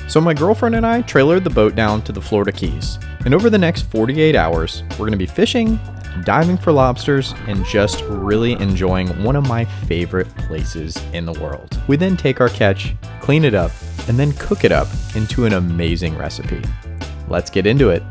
So my girlfriend and I trailered the boat down to the Florida Keys, and over the next 48 hours, we're going to be fishing, diving for lobsters, and just really enjoying one of my favorite places in the world. We then take our catch, clean it up, and then cook it up into an amazing recipe. Let's get into it.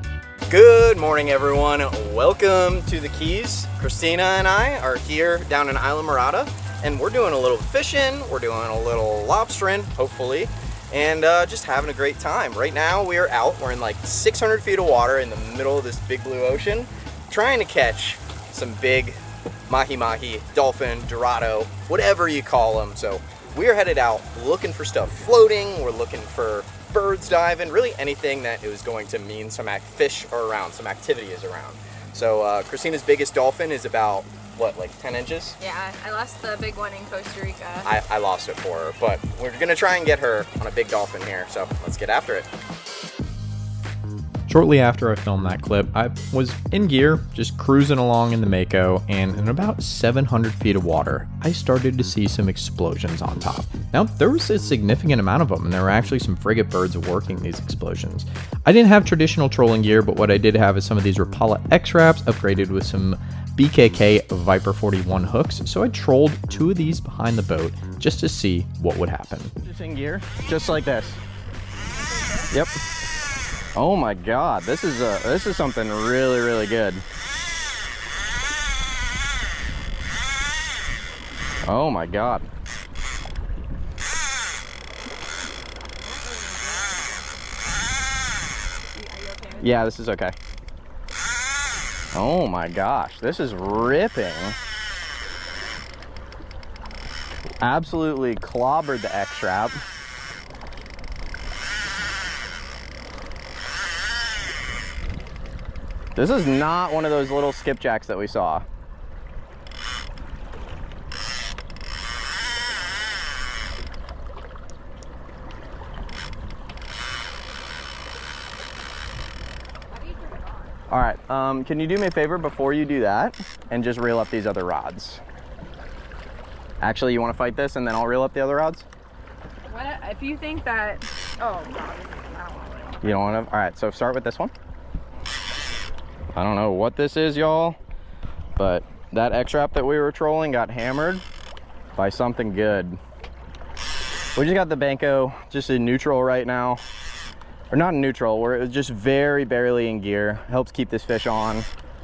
Good morning, everyone. Welcome to the Keys. Christina and I are here down in Islamorada, and we're doing a little fishing, we're doing a little lobstering, hopefully, and just having a great time. Right now, we're in like 600 feet of water in the middle of this big blue ocean, trying to catch some big mahi-mahi, dolphin, dorado, whatever you call them. So we are headed out looking for stuff floating, we're looking for birds diving, really anything that is going to mean some fish are around, some activity is around. So Christina's biggest dolphin is about, what, like 10 inches? Yeah, I lost the big one in Costa Rica. I lost it for her, but we're gonna try and get her on a big dolphin here, so let's get after it. Shortly after I filmed that clip, I was in gear, just cruising along in the Mako, and in about 700 feet of water, I started to see some explosions on top. Now, there was a significant amount of them, and there were actually some frigate birds working these explosions. I didn't have traditional trolling gear, but what I did have is some of these Rapala X-Wraps upgraded with some BKK Viper 41 hooks, so I trolled 2 of these behind the boat just to see what would happen. Just in gear, just like this. Yep. Oh my God, this is something really, really good. Oh my God. Yeah, this is okay. Oh my gosh, this is ripping. Absolutely clobbered the X-Wrap. This is not one of those little skipjacks that we saw. All right, can you do me a favor before you do that and just reel up these other rods? Actually, you want to fight this and then I'll reel up the other rods? What if you think that? Oh God, I don't want to. You don't want to? All right, so start with this one. I don't know what this is, y'all, but that X-Wrap that we were trolling got hammered by something good. We just got the Banco just in neutral right now. Or not in neutral, we're just very barely in gear. Helps keep this fish on,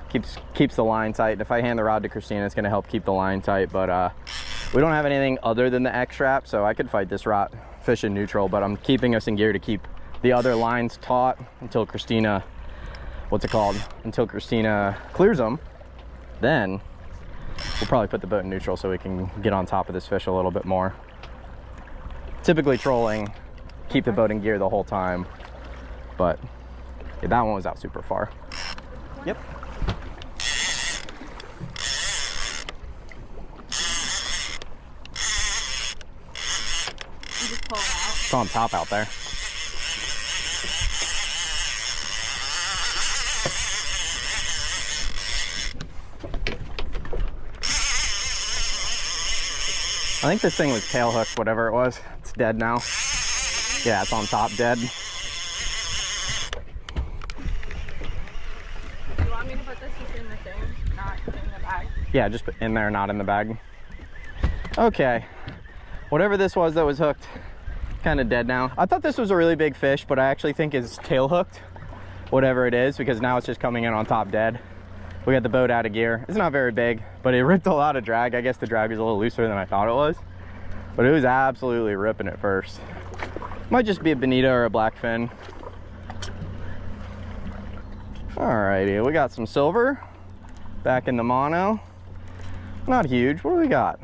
keeps the line tight. And if I hand the rod to Christina, it's gonna help keep the line tight, but we don't have anything other than the X-Wrap, so I could fight this rod fish in neutral, but I'm keeping us in gear to keep the other lines taut until Christina, until Christina clears them. Then we'll probably put the boat in neutral so we can get on top of this fish a little bit more. Typically trolling, keep the boat in gear the whole time, but yeah, that one was out super far. Yep. You just pull it out. It's on top out there. I think this thing was tail hooked, whatever it was. It's dead now. Yeah, it's on top, dead. Do you want me to put this just in the thing, not in the bag? Yeah, just put in there, not in the bag. Okay. Whatever this was that was hooked, kind of dead now. I thought this was a really big fish, but I actually think it's tail hooked, whatever it is, because now it's just coming in on top dead. We got the boat out of gear. It's not very big, but it ripped a lot of drag. I guess the drag was a little looser than I thought it was, but it was absolutely ripping at first. Might just be a bonita or a blackfin. Alrighty, we got some silver back in the mono. Not huge. What do we got?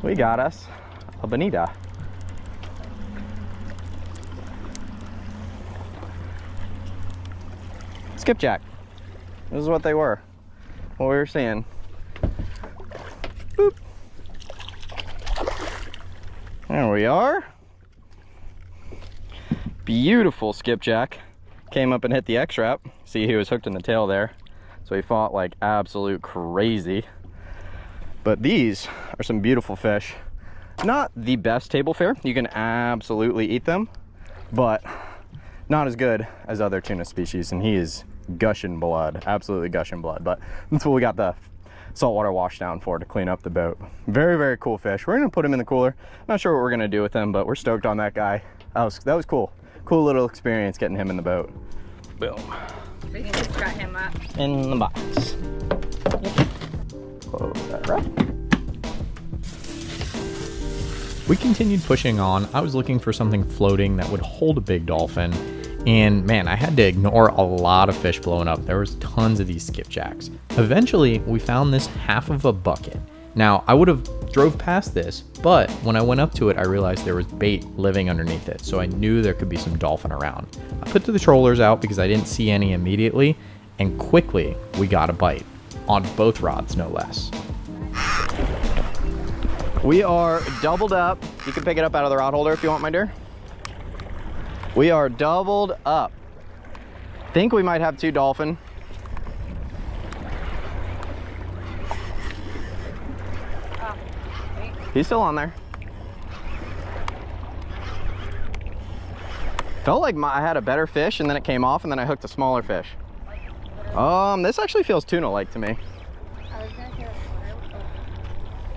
We got us a bonita. Skipjack. This is what they were. What we were seeing. Boop. There we are. Beautiful skipjack. Came up and hit the X-Wrap. See, he was hooked in the tail there. So he fought like absolute crazy. But these are some beautiful fish. Not the best table fare. You can absolutely eat them, but not as good as other tuna species. And he is gushing blood, absolutely gushing blood. But that's what we got the saltwater wash down for, to clean up the boat. Very, very cool fish. We're gonna put him in the cooler. Not sure what we're gonna do with him, but we're stoked on that guy. That was cool. Cool little experience getting him in the boat. Boom. We can just cut him up. In the box. Close that up. We continued pushing on. I was looking for something floating that would hold a big dolphin. And man, I had to ignore a lot of fish blowing up. There was tons of these skipjacks. Eventually, we found this half of a bucket. Now, I would have drove past this, but when I went up to it, I realized there was bait living underneath it. So I knew there could be some dolphin around. I put the trollers out because I didn't see any immediately. And quickly, we got a bite. On both rods, no less. We are doubled up. You can pick it up out of the rod holder if you want, my dear. We are doubled up. Think we might have 2 dolphin. He's still on there. Felt like I had a better fish and then it came off and then I hooked a smaller fish. This actually feels tuna-like to me.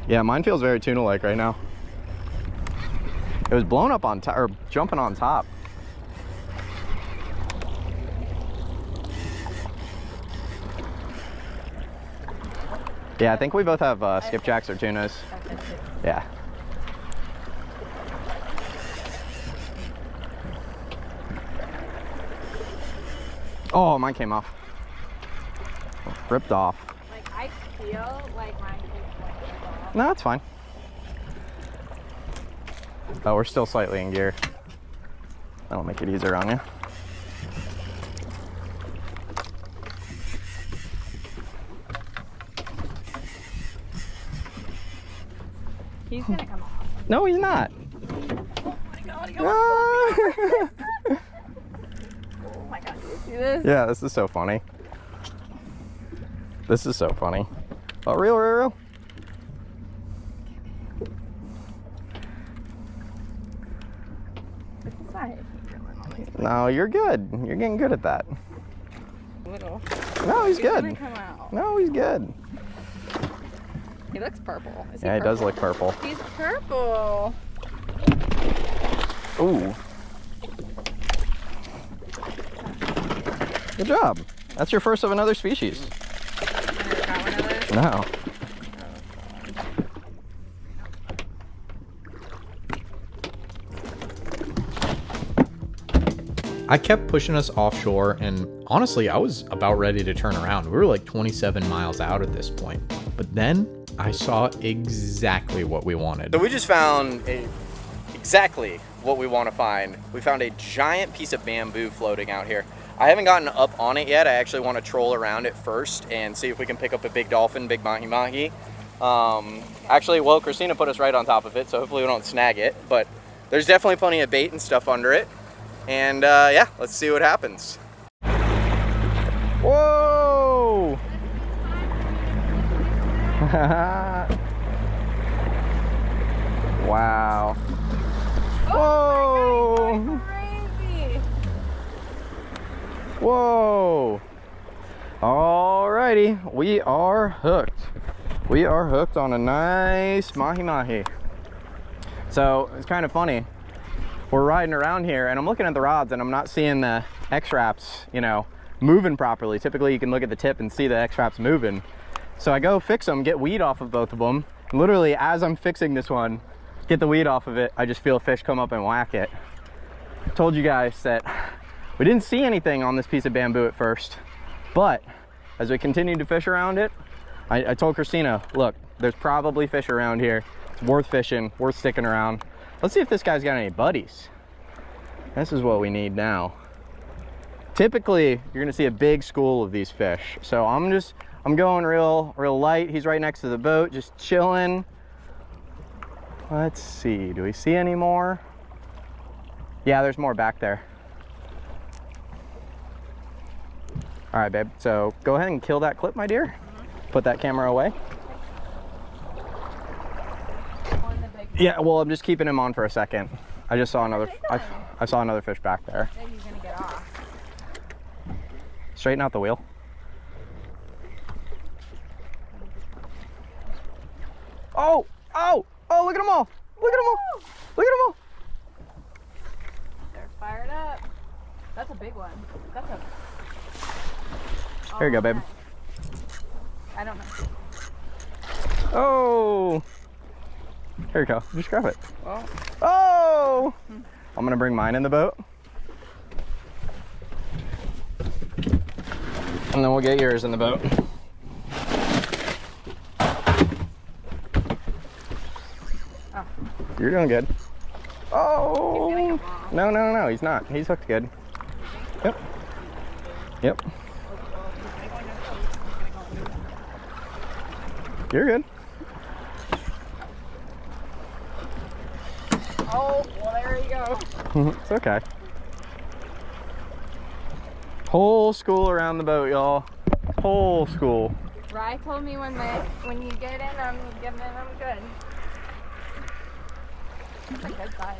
Yeah, mine feels very tuna-like right now. It was blown up on top, or jumping on top. Yeah, I think we both have skipjacks or tunas. Yeah. Oh, mine came off. Ripped off. Like, I feel like mine is off. No, it's fine. Oh, we're still slightly in gear. That'll make it easier on you. He's gonna come off. No, he's not. Oh my god, oh my god, do you see this? Yeah, this is so funny. This is so funny. Oh, real. This is not it. No, you're good. You're getting good at that. Little. No, he's good. Gonna come out. No, he's good. He looks purple. Is he Yeah, he does look purple. He's purple. Ooh. Good job. That's your first of another species. I never got one of those. No. I kept pushing us offshore, and honestly, I was about ready to turn around. We were like 27 miles out at this point. But then I saw exactly what we wanted. So we just found exactly what we want to find. We found a giant piece of bamboo floating out here. I haven't gotten up on it yet. I actually want to troll around it first and see if we can pick up a big dolphin, big mahi-mahi. Actually, well, Christina put us right on top of it, so hopefully we don't snag it. But there's definitely plenty of bait and stuff under it. And yeah, let's see what happens. Whoa! Wow. Oh Whoa! crazy. Whoa! Alrighty, we are hooked. We are hooked on a nice mahi-mahi. So it's kind of funny. We're riding around here and I'm looking at the rods and I'm not seeing the X-wraps, you know, moving properly. Typically you can look at the tip and see the X-wraps moving. So I go fix them, get weed off of both of them. Literally as I'm fixing this one, get the weed off of it, I just feel a fish come up and whack it. I told you guys that we didn't see anything on this piece of bamboo at first, but as we continued to fish around it, I told Christina, look, there's probably fish around here. It's worth fishing, worth sticking around. Let's see if this guy's got any buddies. This is what we need now. Typically, you're gonna see a big school of these fish. So I'm going real light. He's right next to the boat, just chilling. Let's see, do we see any more? Yeah, there's more back there. All right, babe, so go ahead and kill that clip, my dear. Put that camera away. Yeah, well, I'm just keeping him on for a second. I just saw another, I saw another fish back there. Maybe he's gonna get off. Straighten out the wheel. Oh, oh, oh, look at them all. Look at them all. Look at them all. They're fired up. That's a big one. That's a... Here you go, babe. I don't know. Oh. Here you go. Just grab it. Oh. Oh. I'm going to bring mine in the boat. And then we'll get yours in the boat. Oh. You're doing good. Oh. He's gonna come off. No, no, no, he's not. He's hooked good. Yep. Yep. You're good. Oh, well, there you go. It's okay. Whole school around the boat, y'all. Whole school. Rye told me when you get in, I'm getting in, I'm good. That's a good size.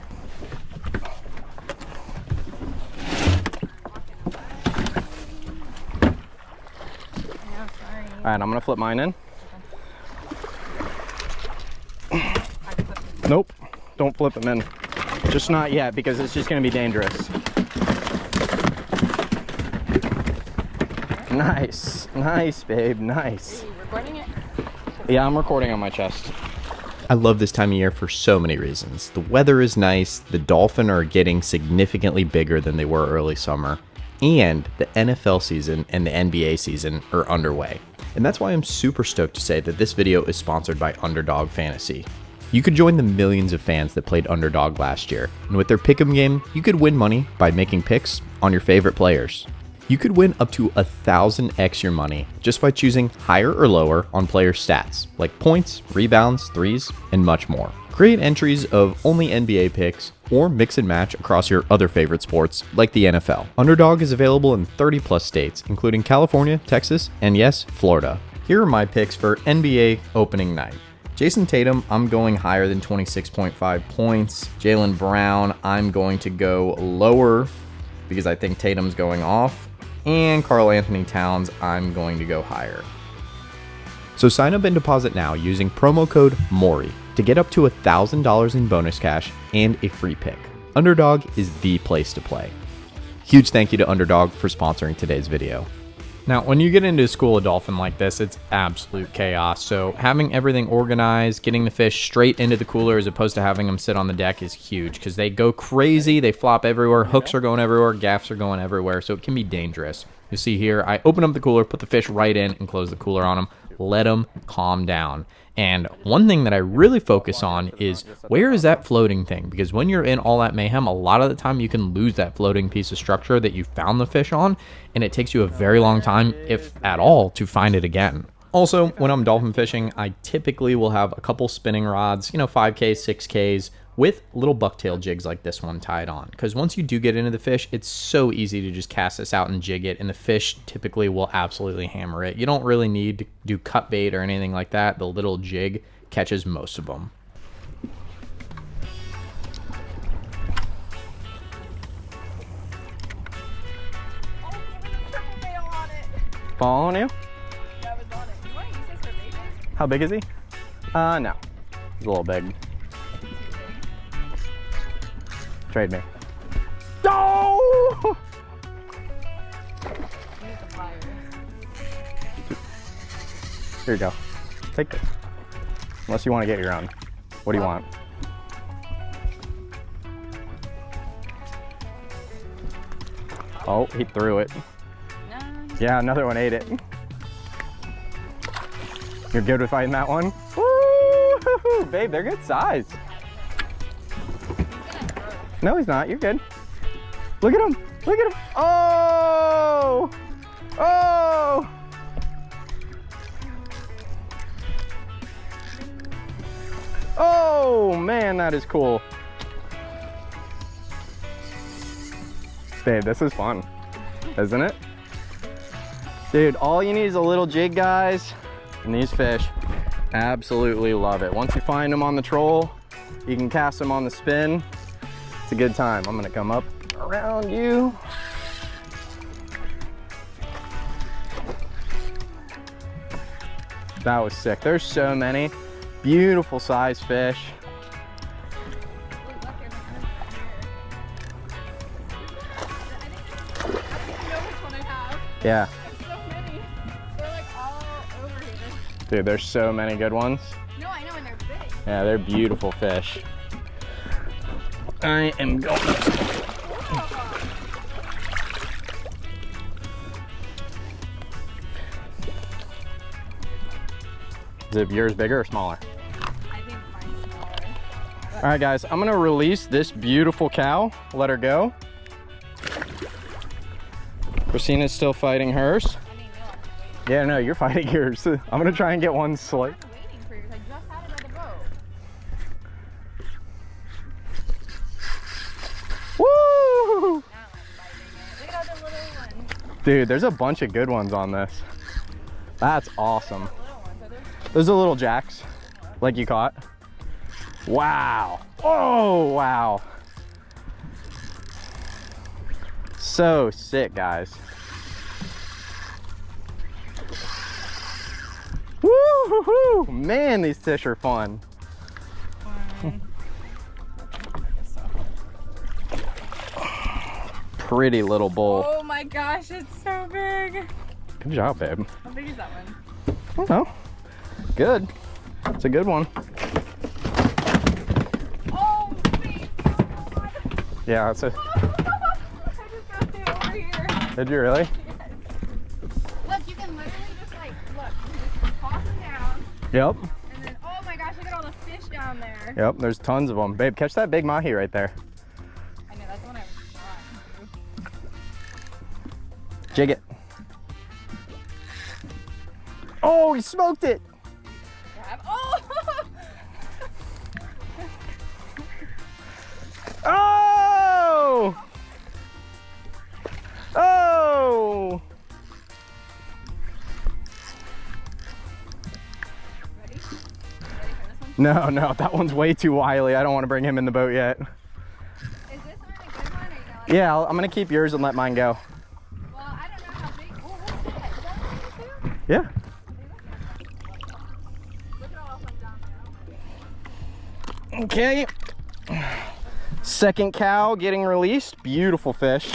Yeah, sorry. All right, I'm gonna flip mine in. Nope, don't flip them in. Just not yet, because it's just gonna be dangerous. Nice, nice, babe, nice. Are you recording it? Yeah, I'm recording on my chest. I love this time of year for so many reasons. The weather is nice, the dolphin are getting significantly bigger than they were early summer, and the NFL season and the NBA season are underway. And that's why I'm super stoked to say that this video is sponsored by Underdog Fantasy. You could join the millions of fans that played Underdog last year, and with their pick'em game, you could win money by making picks on your favorite players. You could win up to 1,000x your money just by choosing higher or lower on player stats, like points, rebounds, threes, and much more. Create entries of only NBA picks, or mix and match across your other favorite sports, like the NFL. Underdog is available in 30 plus states, including California, Texas, and yes, Florida. Here are my picks for NBA opening night. Jason Tatum, I'm going higher than 26.5 points. Jaylen Brown, I'm going to go lower because I think Tatum's going off. And Karl Anthony Towns, I'm going to go higher. So sign up and deposit now using promo code MORIE to get up to $1,000 in bonus cash and a free pick. Underdog is the place to play. Huge thank you to Underdog for sponsoring today's video. Now, when you get into a school of dolphin like this, it's absolute chaos. So having everything organized, getting the fish straight into the cooler as opposed to having them sit on the deck is huge because they go crazy. They flop everywhere. Hooks are going everywhere. Gaffs are going everywhere. So it can be dangerous. You see here, I open up the cooler, put the fish right in and close the cooler on them. Let them calm down. And one thing that I really focus on is where is that floating thing? Because when you're in all that mayhem, a lot of the time you can lose that floating piece of structure that you found the fish on, and it takes you a very long time, if at all, to find it again. Also, when I'm dolphin fishing, I typically will have a couple spinning rods, 5K, 6Ks, with little bucktail jigs like this one tied on. Because once you do get into the fish, it's so easy to just cast this out and jig it, and the fish typically will absolutely hammer it. You don't really need to do cut bait or anything like that. The little jig catches most of them. Following you? Yeah, I was on it. You want to use this for babies? How big is he? No. He's a little big. Trade me. Oh! Use the pliers. Here you go. Take this. Unless you want to get your own. What do you want? Oh, he threw it. No. Yeah, another one ate it. You're good with fighting that one? Woo! Babe, they're good size. No, he's not. You're good. Look at him. Look at him. Oh! Oh! Oh, man, that is cool. Babe, this is fun, isn't it? Dude, all you need is a little jig, guys, and these fish absolutely love it. Once you find them on the troll, You can cast them on the spin. It's a good time. I'm gonna come up around you. That was sick. There's so many beautiful size fish. Yeah. So many. They're like all over here. Dude, there's so many good ones. No, I know, and they're big. Yeah, they're beautiful fish. I am going. Is it yours bigger or smaller? I think mine's smaller. All right, guys, I'm gonna release this beautiful cow. Let her go. Christina's still fighting hers. I mean, no, I'm waiting. Yeah, no, you're fighting yours. I'm gonna try and get one slight. I'm waiting for yours. I just had it by the boat. Woo! Now I'm biting it. Look at all the little ones. Dude, there's a bunch of good ones on this. That's awesome. Little ones. Are those Those are little jacks, like you caught. Wow. Oh, wow. So sick, guys. Woo-hoo-hoo. Man, these fish are fun. Pretty little bull. Oh my gosh, it's so big. Good job, babe. How big is that one? I don't know. Good. It's a good one. Oh, thank God. Yeah, it's a. I just got it over here. Did you really? Yes. Look, you can literally just like, look, you just toss them down, Yep. and then, oh my gosh, look at all the fish down there. Yep, there's tons of them. Babe, catch that big mahi right there. I know, that's the one I was trying to. Jig it. Oh, he smoked it. Grab. Oh! Oh! Oh! Ready? Ready for this one? No, no, that one's way too wily. I don't want to bring him in the boat yet. Is this one a good one, or you gonna let Yeah, I'm gonna keep yours and let mine go. Well, I don't know how big. Oh, what's that? Is that one too? Yeah. Look at all of them down there. Okay. Second cow getting released. Beautiful fish.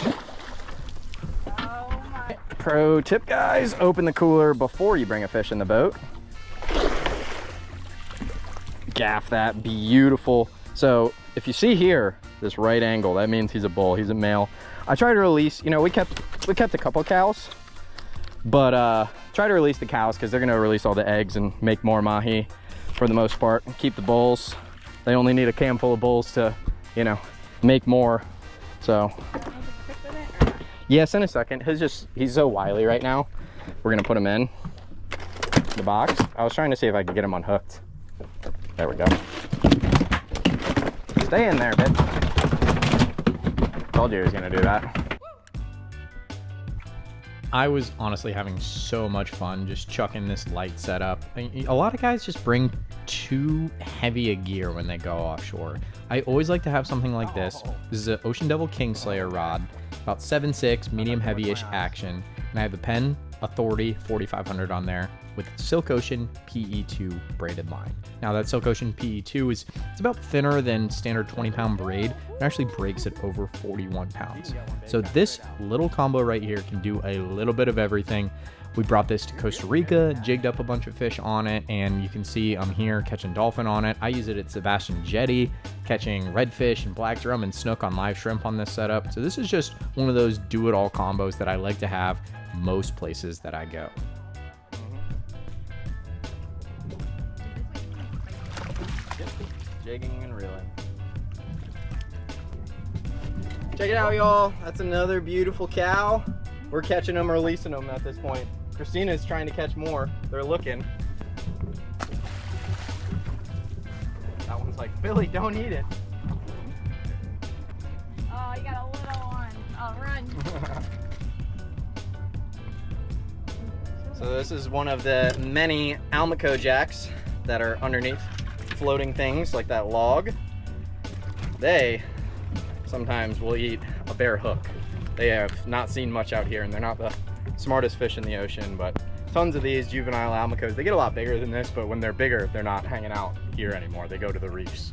Oh my. Pro tip, guys, open the cooler before you bring a fish in the boat. Gaff that, beautiful. So if you see here, this right angle, that means he's a bull, he's a male. I try to release, you know, we kept a couple cows, but try to release the cows because they're gonna release all the eggs and make more mahi for the most part. Keep the bulls. They only need a can full of bulls to, you know, make more. So yes, in a second. He's so wily right now. We're gonna put him in the box. I was trying to see if I could get him unhooked. There we go. Stay in there, bitch. Told you he was gonna do that. I was honestly having so much fun just chucking this light setup. A lot of guys just bring too heavy a gear when they go offshore. I always like to have something like this. This is an Ocean Devil Kingslayer rod, about 7.6, medium heavy-ish action. And I have the Penn Authority 4500 on there with Silk Ocean PE2 braided line. Now that Silk Ocean PE2 it's about thinner than standard 20-pound braid. It actually breaks at over 41 pounds. So this little combo right here can do a little bit of everything. We brought this to Costa Rica, jigged up a bunch of fish on it, and you can see I'm here catching dolphin on it. I use it at Sebastian Jetty, catching redfish and black drum and snook on live shrimp on this setup. So this is just one of those do-it-all combos that I like to have most places that I go. Jigging and reeling. Check it out, y'all. That's another beautiful cow. We're catching them, releasing them at this point. Christina's trying to catch more. They're looking. That one's like, Billy, don't eat it. Oh, you got a little one. I'll run. So this is one of the many Almaco jacks that are underneath floating things like that log. they sometimes will eat a bare hook. They have not seen much out here, and they're not the smartest fish in the ocean, but tons of these juvenile almacos. They get a lot bigger than this, but when they're bigger, they're not hanging out here anymore. They go to the reefs.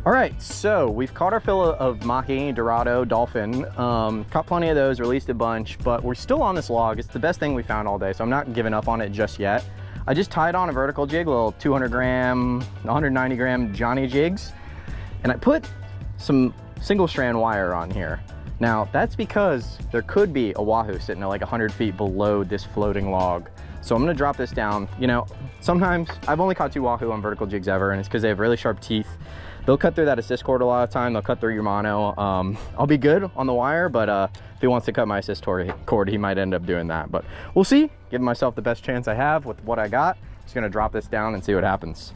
All right, so we've caught our fill of mahi, dorado, dolphin. Caught plenty of those, released a bunch, but we're still on this log. It's the best thing we found all day, so I'm not giving up on it just yet. I just tied on a vertical jig, little 200 gram, 190 gram Johnny jigs, and I put some single strand wire on here. Now, that's because there could be a wahoo sitting at like 100 feet below this floating log. So I'm gonna drop this down. You know, sometimes I've only caught 2 wahoo on vertical jigs ever, and it's because they have really sharp teeth. They'll cut through that assist cord a lot of time. They'll cut through your mono. I'll be good on the wire, but if he wants to cut my assist cord, he might end up doing that. But we'll see. Giving myself the best chance I have with what I got. Just gonna drop this down and see what happens.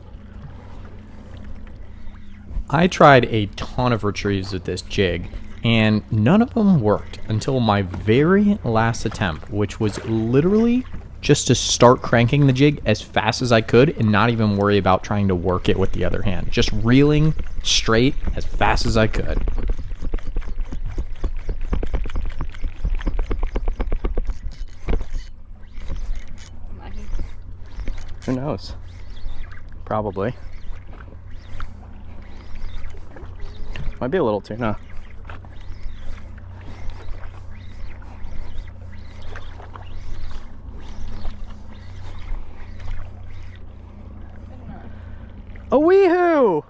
I tried a ton of retrieves with this jig, and none of them worked until my very last attempt, which was literally just to start cranking the jig as fast as I could and not even worry about trying to work it with the other hand. Just reeling straight as fast as I could. Who knows? Probably. Might be a little tuna. A weehoo!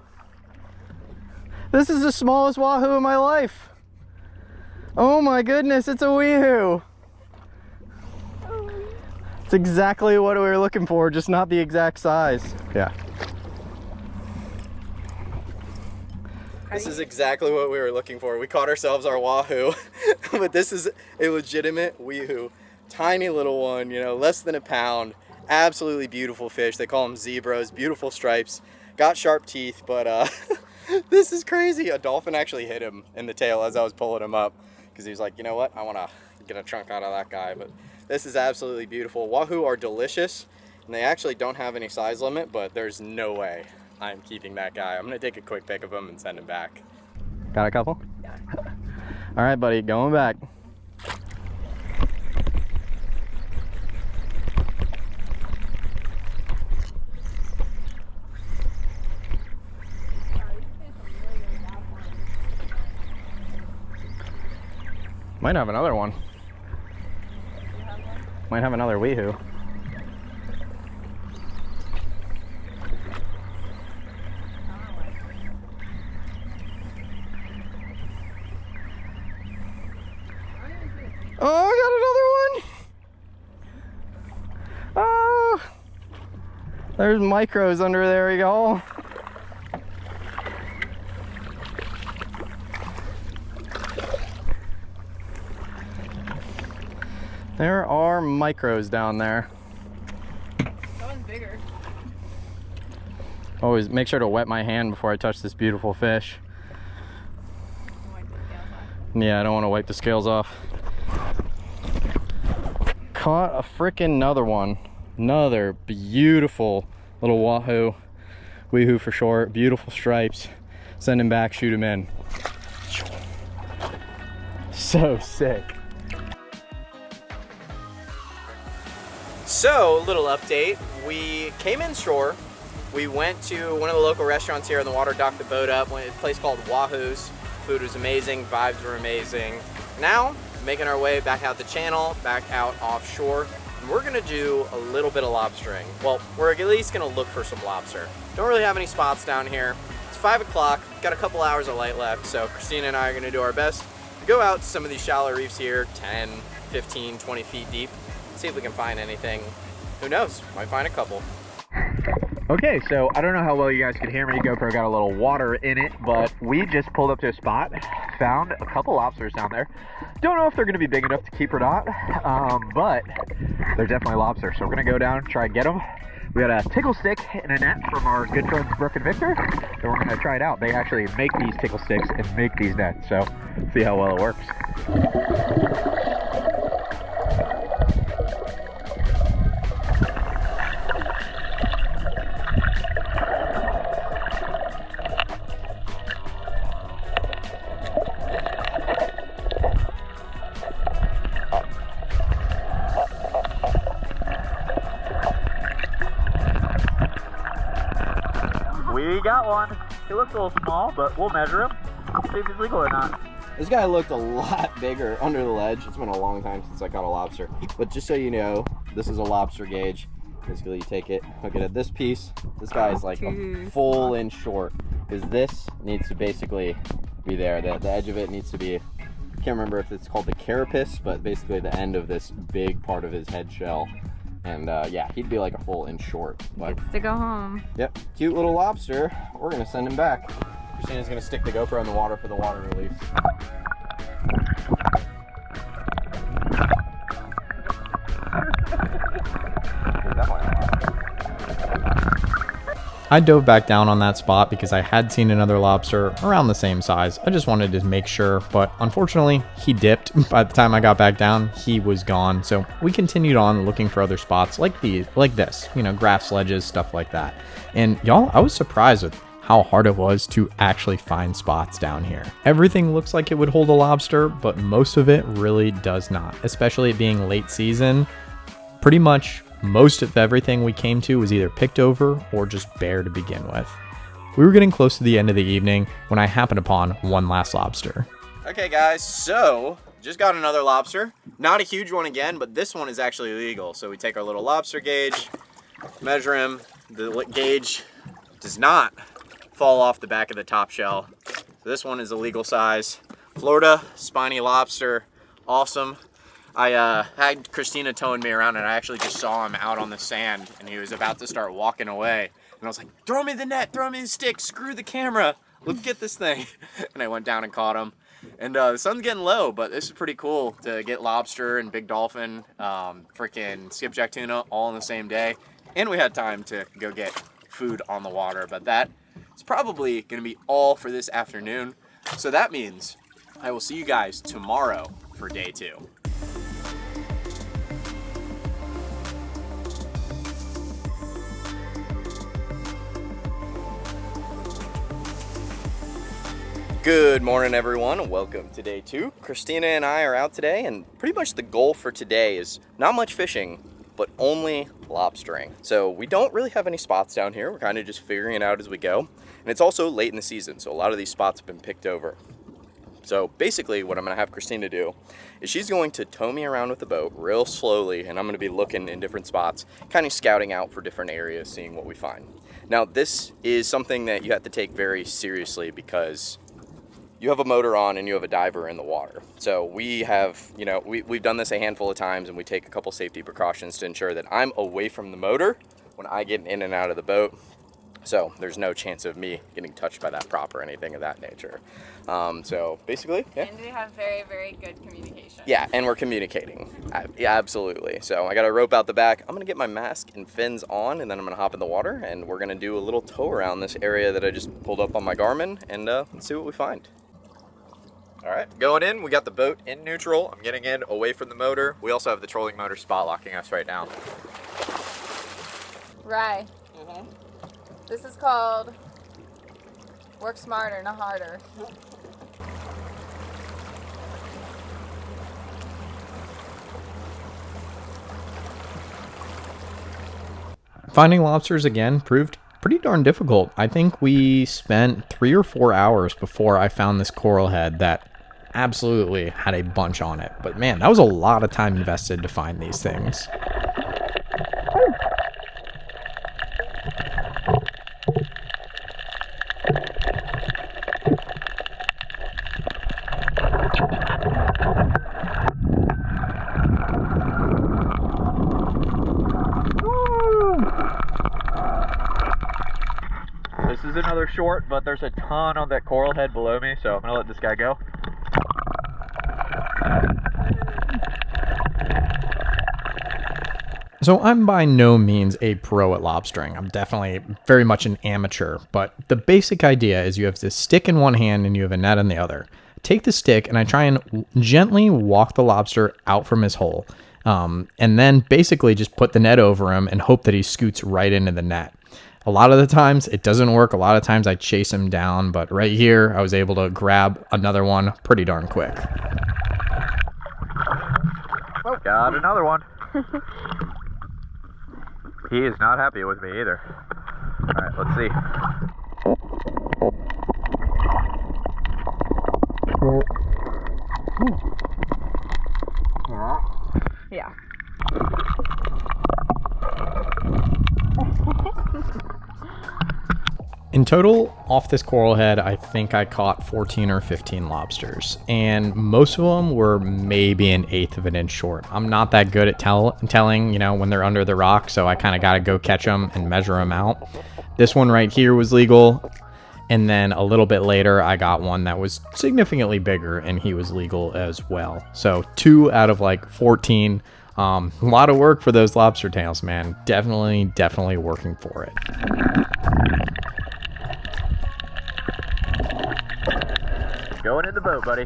This is the smallest wahoo in my life. Oh my goodness, it's a weehoo. It's exactly what we were looking for, just not the exact size. Yeah. This is exactly what we were looking for. We caught ourselves our wahoo, but this is a legitimate weehoo. Tiny little one, you know, less than a pound. Absolutely beautiful fish. They call them zebras, beautiful stripes. Got sharp teeth, but this is crazy. A dolphin actually hit him in the tail as I was pulling him up because he was like, you know what, I want to get a chunk out of that guy. But this is absolutely beautiful. Wahoo are delicious, and they actually don't have any size limit, but there's no way I'm keeping that guy. I'm going to take a quick pic of him and send him back. Got a couple? Yeah. All right, buddy, going back. Might have another one. Might have another weehoo. Oh, I got another one. Oh, there's micros under there, we go. There are micros down there. That one's bigger. Always make sure to wet my hand before I touch this beautiful fish. Yeah, I don't want to wipe the scales off. Caught a frickin' another one. Another beautiful little wahoo. Weehoo for short. Beautiful stripes. Send him back, shoot him in. So sick. So, little update. We came inshore. We went to one of the local restaurants here on the water, docked the boat up, went to a place called Wahoo's. Food was amazing, vibes were amazing. Now, making our way back out the channel, back out offshore, and we're gonna do a little bit of lobstering. Well, we're at least gonna look for some lobster. Don't really have any spots down here. It's 5 o'clock, got a couple hours of light left, so Christina and I are gonna do our best to go out to some of these shallow reefs here, 10, 15, 20 feet deep, see if we can find anything. Who knows, might find a couple. Okay, so I don't know how well you guys could hear me. GoPro got a little water in it, but we just pulled up to a spot, found a couple lobsters down there. Don't know if they're gonna be big enough to keep or not, but they're definitely lobsters. So we're gonna go down and try and get them. We got a tickle stick and a net from our good friends Brooke and Victor, and we're gonna try it out. They actually make these tickle sticks and make these nets, so see how well it works. We got one. He looks a little small, but we'll measure him. See if he's legal or not. This guy looked a lot bigger under the ledge. It's been a long time since I caught a lobster. But just so you know, this is a lobster gauge. Basically, you take it, hook it at this piece. This guy is like a full inch short, because this needs to basically be there. The edge of it needs to be, I can't remember if it's called the carapace, but basically the end of this big part of his head shell. And yeah, he'd be like a full inch short. But Gets to go home. yep, cute little lobster. We're gonna send him back. Christina's gonna stick the GoPro in the water for the water release. I dove back down on that spot because I had seen another lobster around the same size. I just wanted to make sure, but unfortunately he dipped. By the time I got back down, he was gone. So we continued on looking for other spots like this, you know, grass ledges, stuff like that. And y'all, I was surprised with how hard it was to actually find spots down here. Everything looks like it would hold a lobster, but most of it really does not, especially it being late season. Pretty much most of everything we came to was either picked over or just bare to begin with. We were getting close to the end of the evening when I happened upon one last lobster. Okay guys, so just got another lobster. Not a huge one again, but this one is actually legal. So we take our little lobster gauge, measure him. The gauge does not fall off the back of the top shell. So this one is a legal size. Florida spiny lobster, awesome. I had Christina towing me around and I actually just saw him out on the sand and he was about to start walking away. And I was like, throw me the net, throw me the stick, screw the camera, let's get this thing. And I went down and caught him. And the sun's getting low, but this is pretty cool to get lobster and big dolphin, freaking skipjack tuna all in the same day. And we had time to go get food on the water, but that is probably gonna be all for this afternoon. So that means I will see you guys tomorrow for day 2. Good morning everyone, welcome to day 2. Christina and I are out today and pretty much the goal for today is not much fishing, but only lobstering. So we don't really have any spots down here, we're kind of just figuring it out as we go. And it's also late in the season, so a lot of these spots have been picked over. So basically what I'm gonna have Christina do is she's going to tow me around with the boat real slowly and I'm gonna be looking in different spots, kind of scouting out for different areas, seeing what we find. Now this is something that you have to take very seriously because you have a motor on and you have a diver in the water. So we have, you know, we've done this a handful of times and we take a couple safety precautions to ensure that I'm away from the motor when I get in and out of the boat. So there's no chance of me getting touched by that prop or anything of that nature. So basically, yeah. And we have very, very good communication. Yeah, and we're communicating. Yeah, absolutely. So I got a rope out the back. I'm gonna get my mask and fins on and then I'm gonna hop in the water and we're gonna do a little tow around this area that I just pulled up on my Garmin and let's see what we find. All right, going in, we got the boat in neutral. I'm getting in away from the motor. We also have the trolling motor spot locking us right now. Rye. This is called work smarter, not harder. Finding lobsters again proved pretty darn difficult. I think we spent 3 or 4 hours before I found this coral head that absolutely had a bunch on it. But man, that was a lot of time invested to find these things. This is another short, but there's a ton on that coral head below me, so I'm gonna let this guy go. So I'm by no means a pro at lobstering. I'm definitely very much an amateur, but the basic idea is you have this stick in one hand and you have a net in the other. Take the stick and I try and gently walk the lobster out from his hole. And then basically just put the net over him and hope that he scoots right into the net. A lot of the times it doesn't work. A lot of times I chase him down, but right here I was able to grab another one pretty darn quick. Oh, got another one. He is not happy with me either. All right, let's see. In total, off this coral head, I think I caught 14 or 15 lobsters, and most of them were maybe an eighth of an inch short. I'm not that good at telling, you know, when they're under the rock, so I kind of got to go catch them and measure them out. This one right here was legal, and then a little bit later, I got one that was significantly bigger, and he was legal as well. So 2 out of like 14. A lot of work for those lobster tails, man. Definitely working for it. Going in the boat, buddy.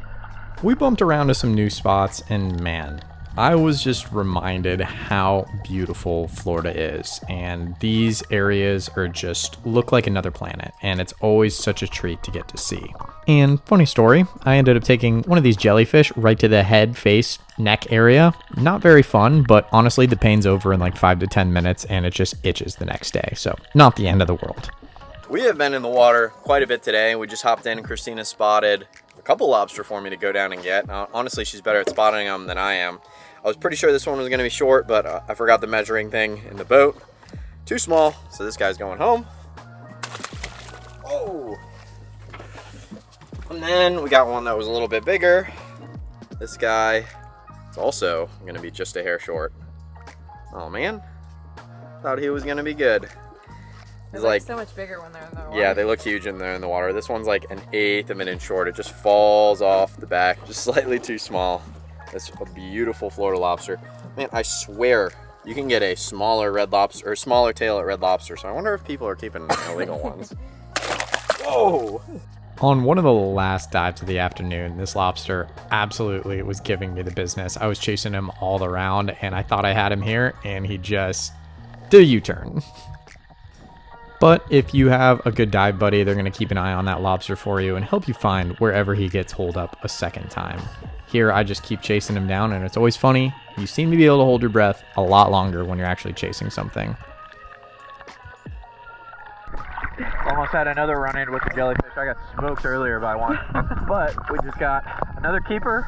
We bumped around to some new spots, and man, I was just reminded how beautiful Florida is, and these areas are just look like another planet, and it's always such a treat to get to see. And funny story, I ended up taking one of these jellyfish right to the head, face, neck area. Not very fun, but honestly the pain's over in like 5 to 10 minutes and it just itches the next day, so not the end of the world. We have been in the water quite a bit today. We just hopped in and Christina spotted a couple lobster for me to go down and get. Now, honestly, she's better at spotting them than I am. I was pretty sure this one was gonna be short, but I forgot the measuring thing in the boat. Too small, so this guy's going home. Oh! And then we got one that was a little bit bigger. This guy is also gonna be just a hair short. Oh man, thought he was gonna be good. They're like so much bigger when they're in the water. Yeah, they look huge when they're in the water. This one's like an eighth of an inch short. It just falls off the back, just slightly too small. That's a beautiful Florida lobster. Man, I swear you can get a smaller red lobster or smaller tail at Red Lobster. So I wonder if people are keeping illegal ones. Whoa! On one of the last dives of the afternoon, this lobster absolutely was giving me the business. I was chasing him all around and I thought I had him here and he just did a U-turn. But if you have a good dive buddy, they're going to keep an eye on that lobster for you and help you find wherever he gets holed up a second time. Here, I just keep chasing him down, and it's always funny. You seem to be able to hold your breath a lot longer when you're actually chasing something. Almost had another run-in with the jellyfish. I got smoked earlier by one. But we just got another keeper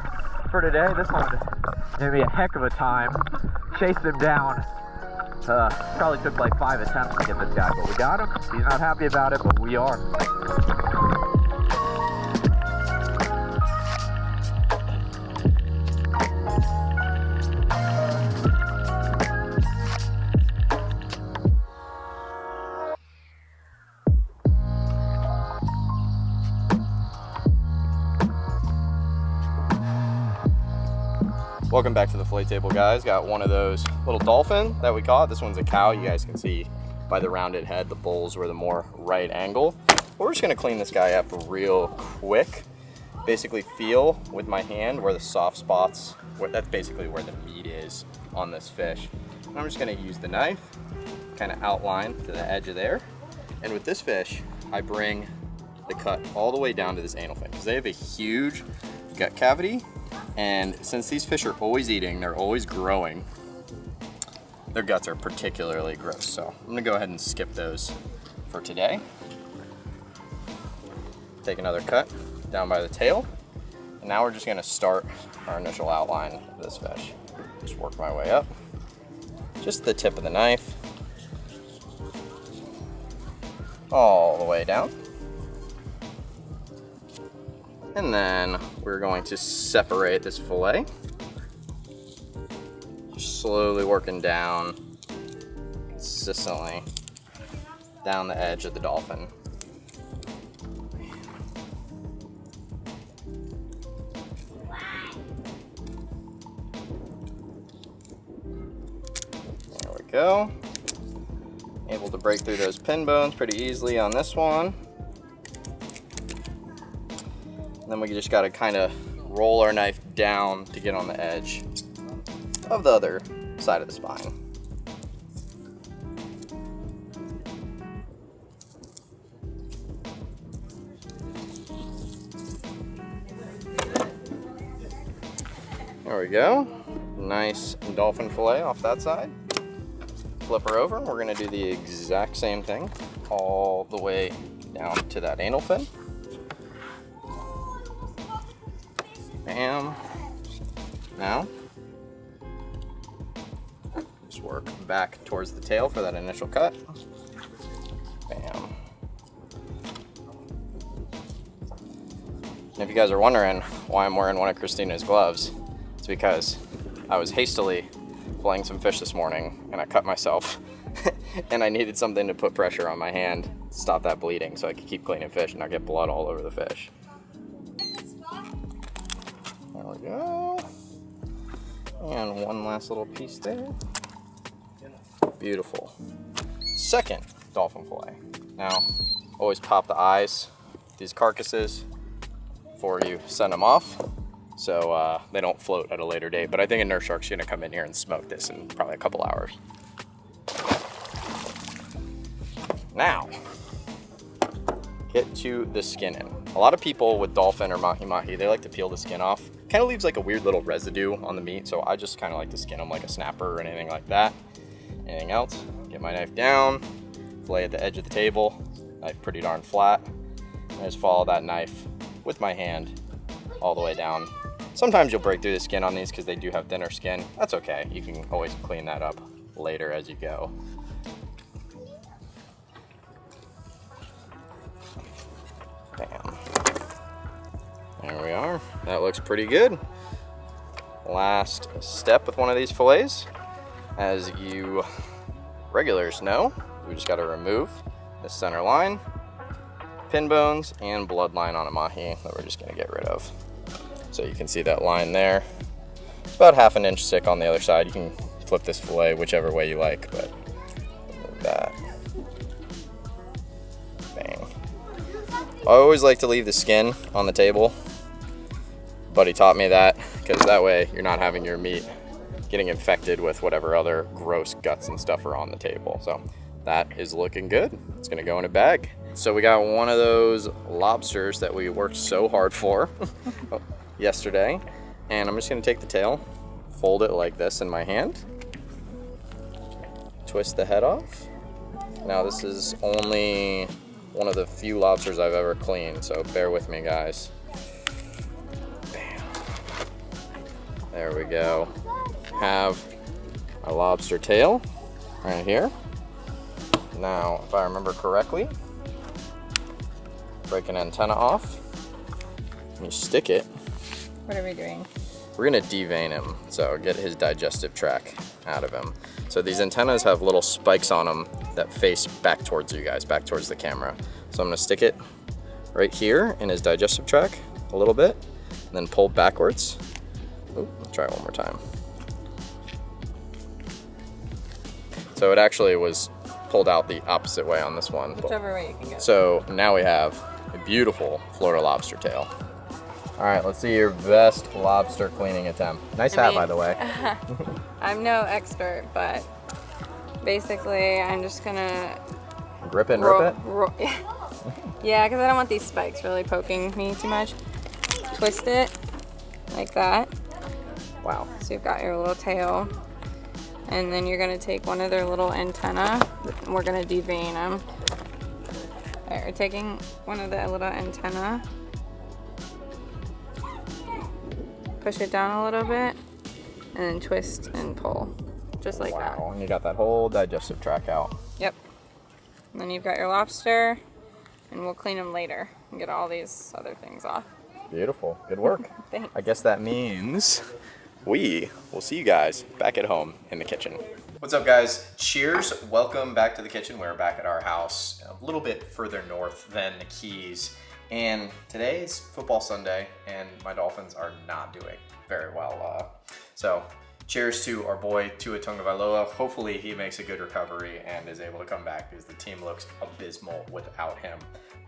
for today. This one is going to be a heck of a time. Chased him down. Probably took like 5 attempts to get this guy, but we got him. He's not happy about it, but we are. Welcome back to the fillet table, guys. Got one of those little dolphin that we caught. This one's a cow. You guys can see by the rounded head, the bulls were the more right angle. We're just gonna clean this guy up real quick. Basically feel with my hand where the soft spots, that's basically where the meat is on this fish. And I'm just gonna use the knife, kind of outline to the edge of there. And with this fish, I bring the cut all the way down to this anal fin because they have a huge gut cavity. And since these fish are always eating, they're always growing, their guts are particularly gross. So I'm gonna go ahead and skip those for today. Take another cut down by the tail. And now we're just gonna start our initial outline of this fish. Just work my way up. Just the tip of the knife. All the way down. And then we're going to separate this fillet. Just slowly working down, consistently, down the edge of the dolphin. There we go. Able to break through those pin bones pretty easily on this one. Then we just gotta kind of roll our knife down to get on the edge of the other side of the spine. There we go. Nice dolphin fillet off that side. Flip her over and we're gonna do the exact same thing all the way down to that anal fin. Bam. Now, just work back towards the tail for that initial cut. Bam. If you guys are wondering why I'm wearing one of Christina's gloves, it's because I was hastily filleting some fish this morning and I cut myself and I needed something to put pressure on my hand to stop that bleeding so I could keep cleaning fish and not get blood all over the fish. There we go. And one last little piece there. Beautiful. Second dolphin fillet. Now, always pop the eyes, these carcasses, before you send them off, so they don't float at a later date. But I think a nurse shark's gonna come in here and smoke this in probably a couple hours. Now, get to the skin in. A lot of people with dolphin or mahi-mahi, they like to peel the skin off. Kind of leaves like a weird little residue on the meat, so I just kind of like to skin them like a snapper or anything like that. Anything else? Get my knife down, fillet at the edge of the table, knife pretty darn flat. I just follow that knife with my hand all the way down. Sometimes you'll break through the skin on these because they do have thinner skin. That's okay. You can always clean that up later as you go. Bam. There we are. That looks pretty good. Last step with one of these fillets, as you regulars know, we just got to remove the center line, pin bones, and blood line on a mahi that we're just going to get rid of. So you can see that line there. It's about 1/2 inch thick on the other side. You can flip this fillet whichever way you like, but remove that. Bang. I always like to leave the skin on the table. Buddy taught me that because that way you're not having your meat getting infected with whatever other gross guts and stuff are on the table. So that is looking good. It's gonna go in a bag. So we got one of those lobsters that we worked so hard for yesterday. And I'm just gonna take the tail, fold it like this in my hand, twist the head off. Now this is only one of the few lobsters I've ever cleaned, so bear with me, guys. Bam. There we go. Have a lobster tail right here. Now, if I remember correctly, break an antenna off, and you stick it. What are we doing? We're gonna devein him, so get his digestive tract out of him. So these antennas have little spikes on them that face back towards you guys, back towards the camera. So I'm gonna stick it right here in his digestive tract a little bit, and then pull backwards. Ooh, let's try it one more time. So it actually was pulled out the opposite way on this one. Whichever way you can get. So now we have a beautiful Florida lobster tail. All right, let's see your best lobster cleaning attempt. Nice hat, by the way. I'm no expert, but basically I'm just gonna Rip it and rip it? Yeah, because I don't want these spikes really poking me too much. Twist it like that. Wow. So you've got your little tail. And then you're gonna take one of their little antenna, and we're gonna devein them. Alright, we're taking one of the little antenna, push it down a little bit, and then twist and pull, just like that. Wow, and you got that whole digestive tract out. Yep. And then you've got your lobster, and we'll clean them later and get all these other things off. Beautiful, good work. Thanks. I guess that means we will see you guys back at home in the kitchen. What's up, guys? Cheers. Welcome back to the kitchen. We're back at our house a little bit further north than the Keys. And today is football Sunday, and my Dolphins are not doing very well. So cheers to our boy, Tua Tagovailoa. Hopefully he makes a good recovery and is able to come back because the team looks abysmal without him.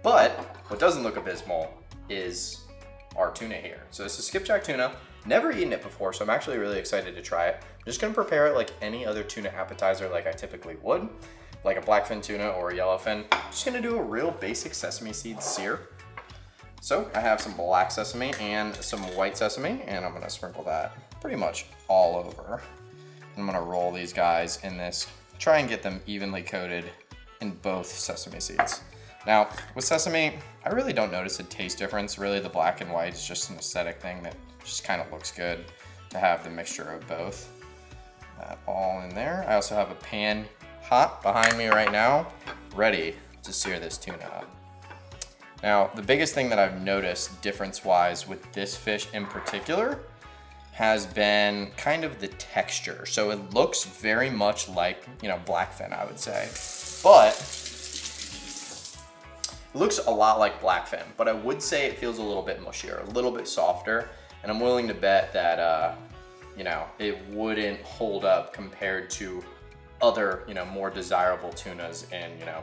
But what doesn't look abysmal is our tuna here. So this is skipjack tuna. Never eaten it before, so I'm actually really excited to try it. I'm just gonna prepare it like any other tuna appetizer like I typically would, like a blackfin tuna or a yellowfin. Just gonna do a real basic sesame seed sear. So I have some black sesame and some white sesame, and I'm gonna sprinkle that pretty much all over. I'm gonna roll these guys in this, try and get them evenly coated in both sesame seeds. Now, with sesame, I really don't notice a taste difference. Really, the black and white is just an aesthetic thing that just kind of looks good to have the mixture of both. That all in there. I also have a pan hot behind me right now, ready to sear this tuna up. Now, the biggest thing that I've noticed difference-wise with this fish in particular has been kind of the texture. So it looks very much like, you know, blackfin, I would say. But it looks a lot like blackfin, but I would say it feels a little bit mushier, a little bit softer. And I'm willing to bet that, you know, it wouldn't hold up compared to other, you know, more desirable tunas. And, you know,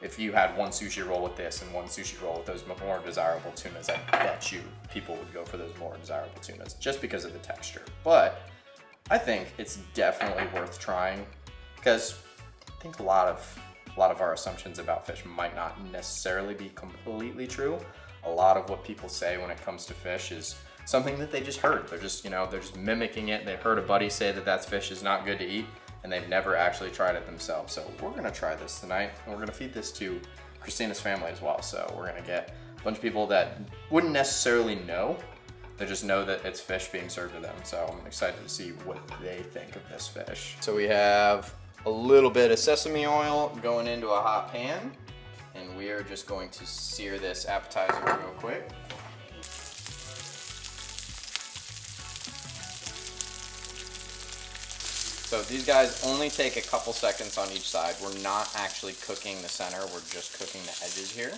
if you had one sushi roll with this and one sushi roll with those more desirable tunas, I bet you people would go for those more desirable tunas just because of the texture. But I think it's definitely worth trying, because I think a lot of our assumptions about fish might not necessarily be completely true. A lot of what people say when it comes to fish is something that they just heard. They're just, you know, they're just mimicking it. They heard a buddy say that fish is not good to eat, and they've never actually tried it themselves. So we're gonna try this tonight, and we're gonna feed this to Christina's family as well. So we're gonna get a bunch of people that wouldn't necessarily know. They just know that it's fish being served to them. So I'm excited to see what they think of this fish. So we have a little bit of sesame oil going into a hot pan, and we are just going to sear this appetizer real quick. So these guys only take a couple seconds on each side. We're not actually cooking the center, we're just cooking the edges here.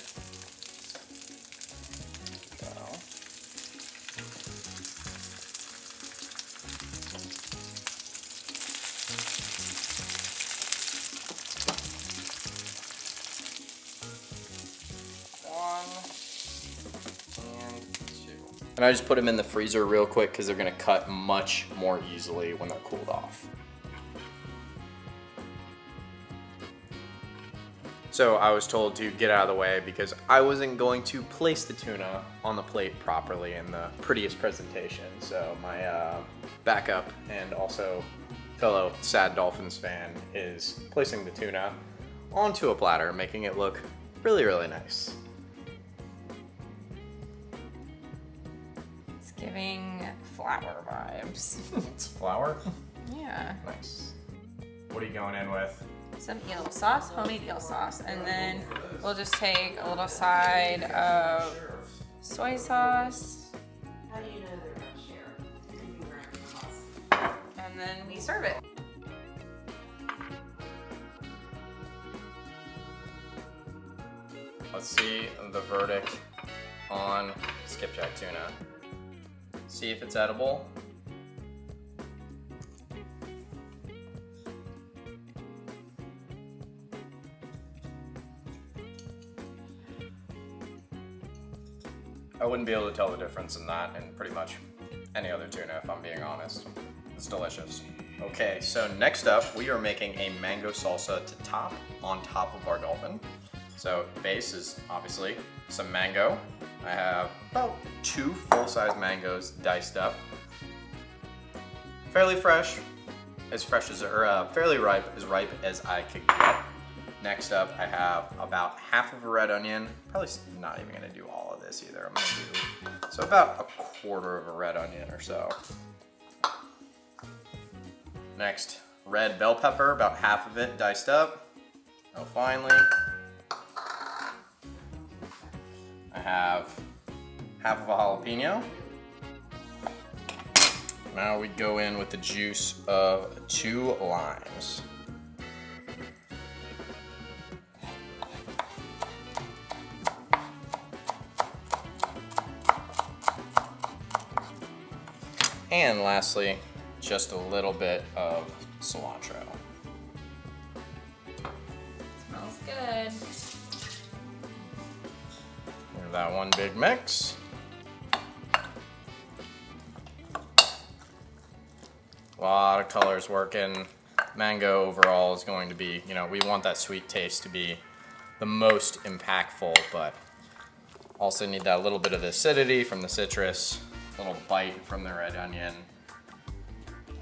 And I just put them in the freezer real quick because they're gonna cut much more easily when they're cooled off. So I was told to get out of the way because I wasn't going to place the tuna on the plate properly in the prettiest presentation. So my backup and also fellow Sad Dolphins fan is placing the tuna onto a platter, making it look really, really nice. It's giving flour vibes. It's flour? Yeah. Nice. What are you going in with? Some eel sauce, homemade eel sauce, and then we'll just take a little side of soy sauce. How do you know they're not sharing? And then we serve it. Let's see the verdict on skipjack tuna. See if it's edible. I wouldn't be able to tell the difference in that and pretty much any other tuna, if I'm being honest. It's delicious. Okay, so next up, we are making a mango salsa to top on top of our dolphin. So base is obviously some mango. I have about 2 full-size mangoes diced up. Fairly fresh as, or fairly ripe, as ripe as I could get. Next up, I have about half of a red onion. Probably not even gonna do all of this either. I'm gonna do, so about 1/4 of a red onion or so. Next, red bell pepper, about half of it diced up. Oh, finally, I have half of a jalapeno. Now we go in with the juice of 2 limes. And lastly, just a little bit of cilantro. Smells good. Give that one big mix. A lot of colors working. Mango overall is going to be, you know, we want that sweet taste to be the most impactful, but also need that little bit of acidity from the citrus, a little bite from the red onion,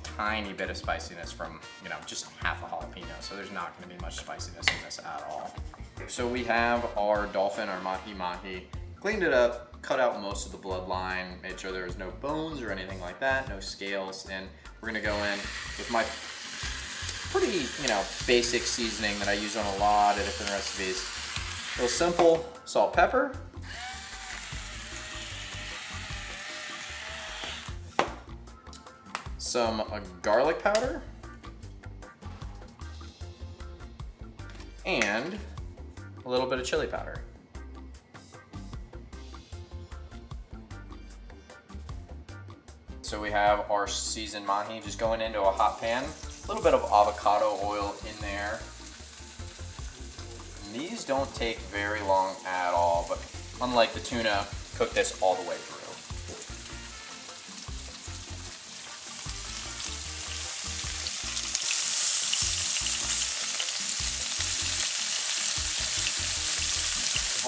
tiny bit of spiciness from, you know, just half a jalapeno. So there's not going to be much spiciness in this at all. So we have our dolphin, our mahi-mahi, cleaned it up, cut out most of the bloodline, made sure there was no bones or anything like that, no scales, and we're gonna go in with my pretty, you know, basic seasoning that I use on a lot of different recipes. Real simple, salt, pepper, some garlic powder, and a little bit of chili powder. So we have our seasoned mahi just going into a hot pan. A little bit of avocado oil in there. And these don't take very long at all, but unlike the tuna, cook this all the way through.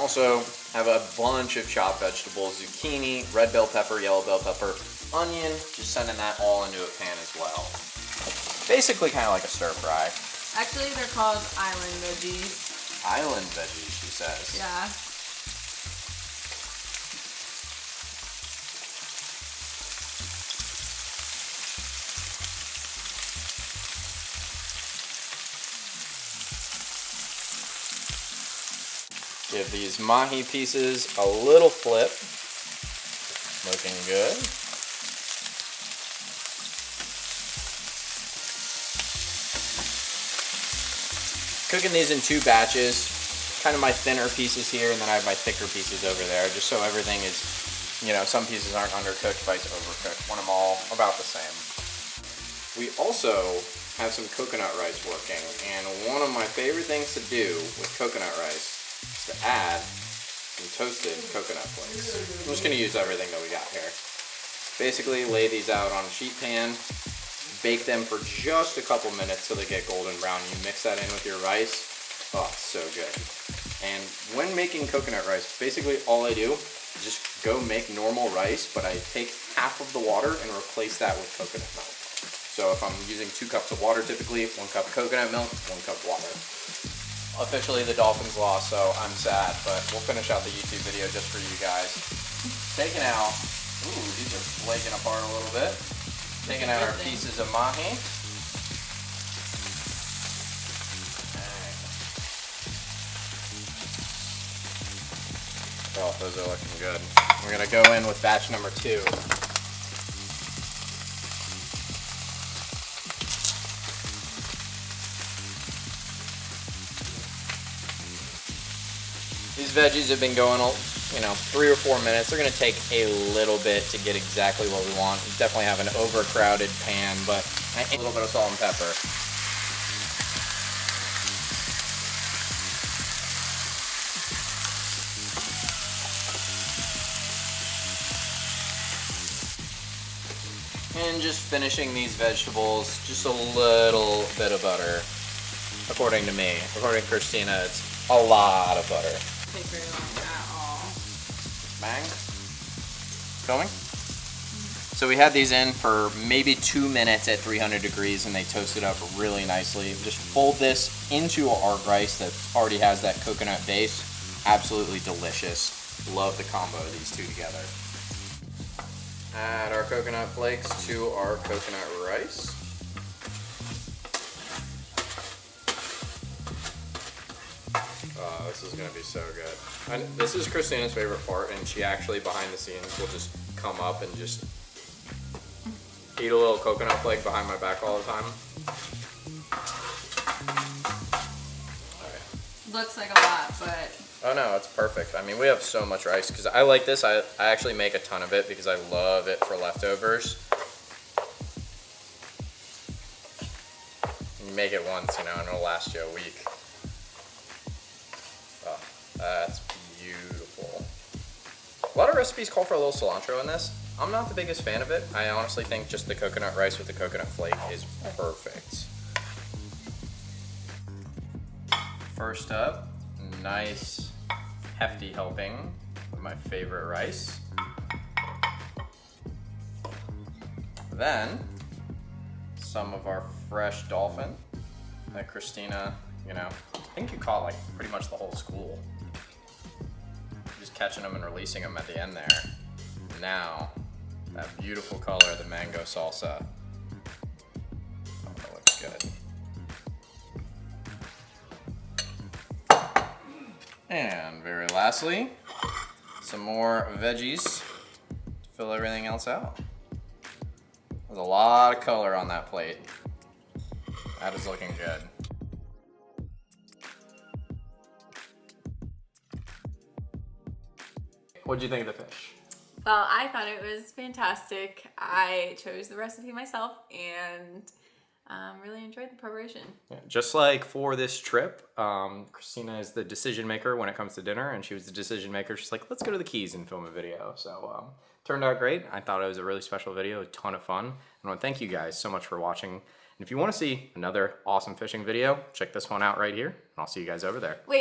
Also have a bunch of chopped vegetables, zucchini, red bell pepper, yellow bell pepper, onion, just sending that all into a pan as well. Basically kind of like a stir fry. Actually, they're called island veggies. Island veggies, she says. Yeah. Give these mahi pieces a little flip. Looking good. Cooking these in 2 batches. Kind of my thinner pieces here, and then I have my thicker pieces over there, just so everything is, you know, some pieces aren't undercooked, vice overcooked. Want them all about the same. We also have some coconut rice working, and one of my favorite things to do with coconut rice is to add some toasted coconut flakes. I'm just going to use everything that we got here. Basically lay these out on a sheet pan, bake them for just a couple minutes till they get golden brown. You mix that in with your rice. Oh, it's so good. And when making coconut rice, basically all I do is just go make normal rice, but I take half of the water and replace that with coconut milk. So if I'm using 2 cups of water typically, 1 cup coconut milk, 1 cup water. Officially the Dolphins lost, so I'm sad, but we'll finish out the YouTube video just for you guys. Taking out, ooh, these are flaking apart a little bit. Taking out our pieces of mahi. Oh, those are looking good. We're gonna go in with batch number 2. These veggies have been going, you know, 3 or 4 minutes. They're gonna take a little bit to get exactly what we want. We definitely have an overcrowded pan, but a little bit of salt and pepper. And just finishing these vegetables, just a little bit of butter. According to me, according to Christina, it's a lot of butter. Take very long at all. Bang. Filming? So we had these in for maybe 2 minutes at 300 degrees and they toasted up really nicely. Just fold this into our rice that already has that coconut base. Absolutely delicious. Love the combo of these two together. Add our coconut flakes to our coconut rice. Oh, this is gonna be so good. And this is Christina's favorite part, and she actually behind the scenes will just come up and just eat a little coconut flake behind my back all the time. Looks like a lot, but... Oh no, it's perfect. I mean, we have so much rice because I like this. I actually make a ton of it because I love it for leftovers. You make it once, you know, and it'll last you a week. Oh, that's beautiful. A lot of recipes call for a little cilantro in this. I'm not the biggest fan of it. I honestly think just the coconut rice with the coconut flake is perfect. First up, nice hefty helping of my favorite rice. Then some of our fresh dolphin that Christina, you know, I think you caught like pretty much the whole school. Just catching them and releasing them at the end there. Now, that beautiful color of the mango salsa. Oh, that looks good. And very lastly, some more veggies to fill everything else out. There's a lot of color on that plate. That is looking good. What'd you think of the fish? Well, I thought it was fantastic. I chose the recipe myself and really enjoyed the preparation. Yeah, just like for this trip, Christina is the decision maker when it comes to dinner, and she was the decision maker. She's like, let's go to the Keys and film a video. So turned out great. I thought it was a really special video, a ton of fun. I want to thank you guys so much for watching. And if you want to see another awesome fishing video, check this one out right here, and I'll see you guys over there. Wait.